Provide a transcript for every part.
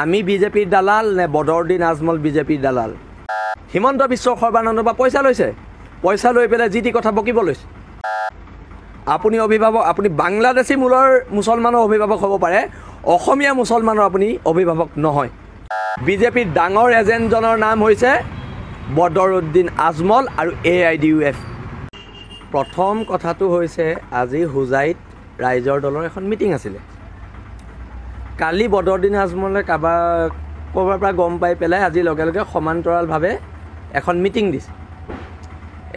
আমি বিজেপিৰ দালাল নে বদৰুদ্দিন আজমল বিজেপিৰ দালাল? হিমন্ত বিশ্ব সৰ্বানন্দৰ পৰা পইচা লৈছে, পইচা লৈ পেলাই যি টি কথা বকিব লৈছে। আপুনি অভিভাৱক, আপুনি বাংলাদেশী মূলৰ মুছলমানৰ অভিভাৱক হ'ব পাৰে, অসমীয়া মুছলমানৰ আপুনি অভিভাৱক নহয়। বিজেপিৰ ডাঙৰ এজেণ্টজনৰ নাম হৈছে বদৰুদ্দিন আজমল আৰু AIDUF। প্ৰথম কথাটো হৈছে আজি হোজাইত ৰাইজৰ দলৰ এখন মিটিং আছিলে। কালি বদৰুদ্দিন আজমলে ক'ৰবাৰ পৰা গম পাই পেলাই আজি লগে লগে সমান্তৰালভাৱে এখন মিটিং দিছে।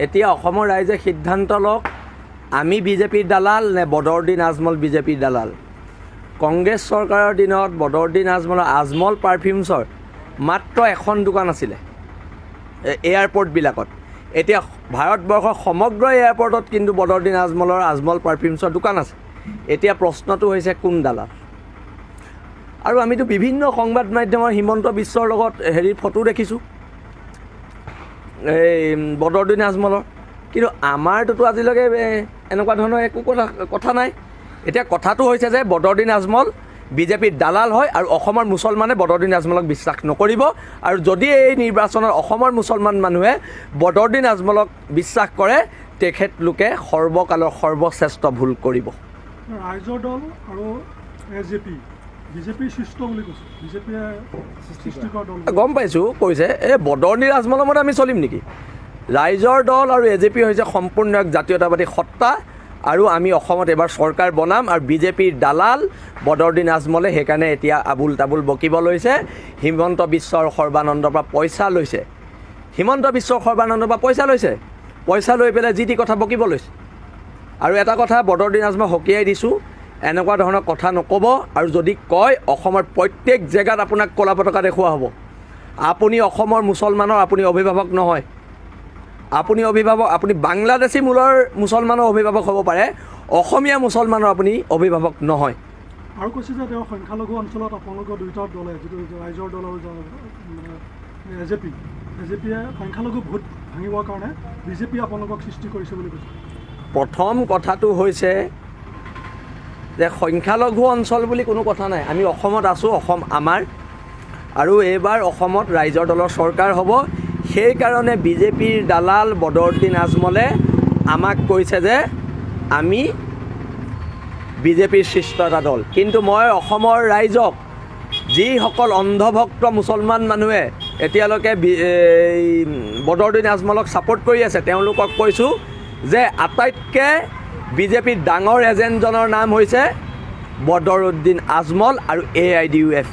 এতিয়া অসমৰ ৰাইজে সিদ্ধান্ত লওক, আমি বিজেপিৰ দালাল নে বদৰুদ্দিন আজমল বিজেপিৰ দালাল? কংগ্ৰেছ চৰকাৰৰ দিনত বদৰুদ্দিন আজমল পাৰফিউমছৰ মাত্ৰ এখন দোকান আছিলে এয়াৰপৰ্টবিলাকত। এতিয়া ভাৰতবৰ্ষৰ সমগ্ৰ এয়াৰপৰ্টত কিন্তু বদৰুদ্দিন আজমল পাৰফিউমছৰ দোকান আছে। এতিয়া প্ৰশ্নটো হৈছে কোন দালাল? আৰু আমিতো বিভিন্ন সংবাদ মাধ্যমৰ হিমন্ত বিশ্বৰ লগত ফটো দেখিছোঁ এই বদৰুদ্দিন আজমলৰ, কিন্তু আমাৰটোতো আজিলৈকে এনেকুৱা ধৰণৰ একো কথা নাই। এতিয়া কথাটো হৈছে যে বদৰুদ্দিন আজমল বিজেপিৰ দালাল হয় আৰু অসমৰ মুছলমানে বদৰুদ্দিন আজমলক বিশ্বাস নকৰিব। আৰু যদি এই নিৰ্বাচনত অসমৰ মুছলমান মানুহে বদৰুদ্দিন আজমলক বিশ্বাস কৰে, তেখেতলোকে সৰ্বকালৰ সৰ্বশ্ৰেষ্ঠ ভুল কৰিব। ৰাইজৰ দল আৰু বিজেপিৰ সৃষ্ট বুলি কৈছে, বিজেপিয়ে সৃষ্টি কৰা দল। গম পাইছোঁ, কৈছে এই বদৰুদ্দিন আজমলৰ মতে আমি চলিম নেকি? ৰাইজৰ দল আৰু AJP হৈছে সম্পূৰ্ণ এক জাতীয়তাবাদী সত্তা আৰু আমি অসমত এবাৰ চৰকাৰ বনাম। আৰু বিজেপিৰ দালাল বদৰুদ্দিন আজমলে সেইকাৰণে এতিয়া আবুল তাবুল বকিব লৈছে। হিমন্ত বিশ্ব সৰ্বানন্দৰ পৰা পইচা লৈছে, হিমন্ত বিশ্ব সৰ্বানন্দৰ পৰা পইচা লৈছে, পইচা লৈ পেলাই যি টি কথা বকিব লৈছে। আৰু এটা কথা বদৰুদ্দিন আজমলক সকীয়াই দিছোঁ, এনেকুৱা ধৰণৰ কথা নক'ব। আৰু যদি কয় অসমৰ প্ৰত্যেক জেগাত আপোনাক ক'লা পতাকা দেখুওৱা হ'ব। আপুনি অসমৰ মুছলমানৰ আপুনি অভিভাৱক নহয়। আপুনি অভিভাৱক, আপুনি বাংলাদেশী মূলৰ মুছলমানৰ অভিভাৱক হ'ব পাৰে, অসমীয়া মুছলমানৰ আপুনি অভিভাৱক নহয়। আৰু কৈছে যে তেওঁ সংখ্যালঘু অঞ্চলত আপোনালোকৰ দুয়োটা দলে, যিটো ৰাইজৰ দল আৰু AJPয়ে সংখ্যালঘু ভোট ভাঙিবৰ কাৰণে বিজেপিয়ে আপোনালোকক সৃষ্টি কৰিছে বুলি কৈছে। প্ৰথম কথাটো হৈছে যে সংখ্যালঘু অঞ্চল বুলি কোনো কথা নাই। আমি অসমত আছোঁ, অসম আমাৰ, আৰু এইবাৰ অসমত ৰাইজৰ দলৰ চৰকাৰ হ'ব। সেইকাৰণে বিজেপিৰ দালাল বদৰুদ্দিন আজমলে আমাক কৈছে যে আমি বিজেপিৰ সৃষ্ট এটা দল। কিন্তু মই অসমৰ ৰাইজক, যিসকল অন্ধভক্ত মুছলমান মানুহে এতিয়ালৈকে বদৰুদ্দিন আজমলক ছাপোৰ্ট কৰি আছে, তেওঁলোকক কৈছোঁ যে আটাইতকৈ বিজেপিৰ ডাঙৰ এজেণ্টজনৰ নাম হৈছে বদৰুদ্দিন আজমল আৰু AIDUF।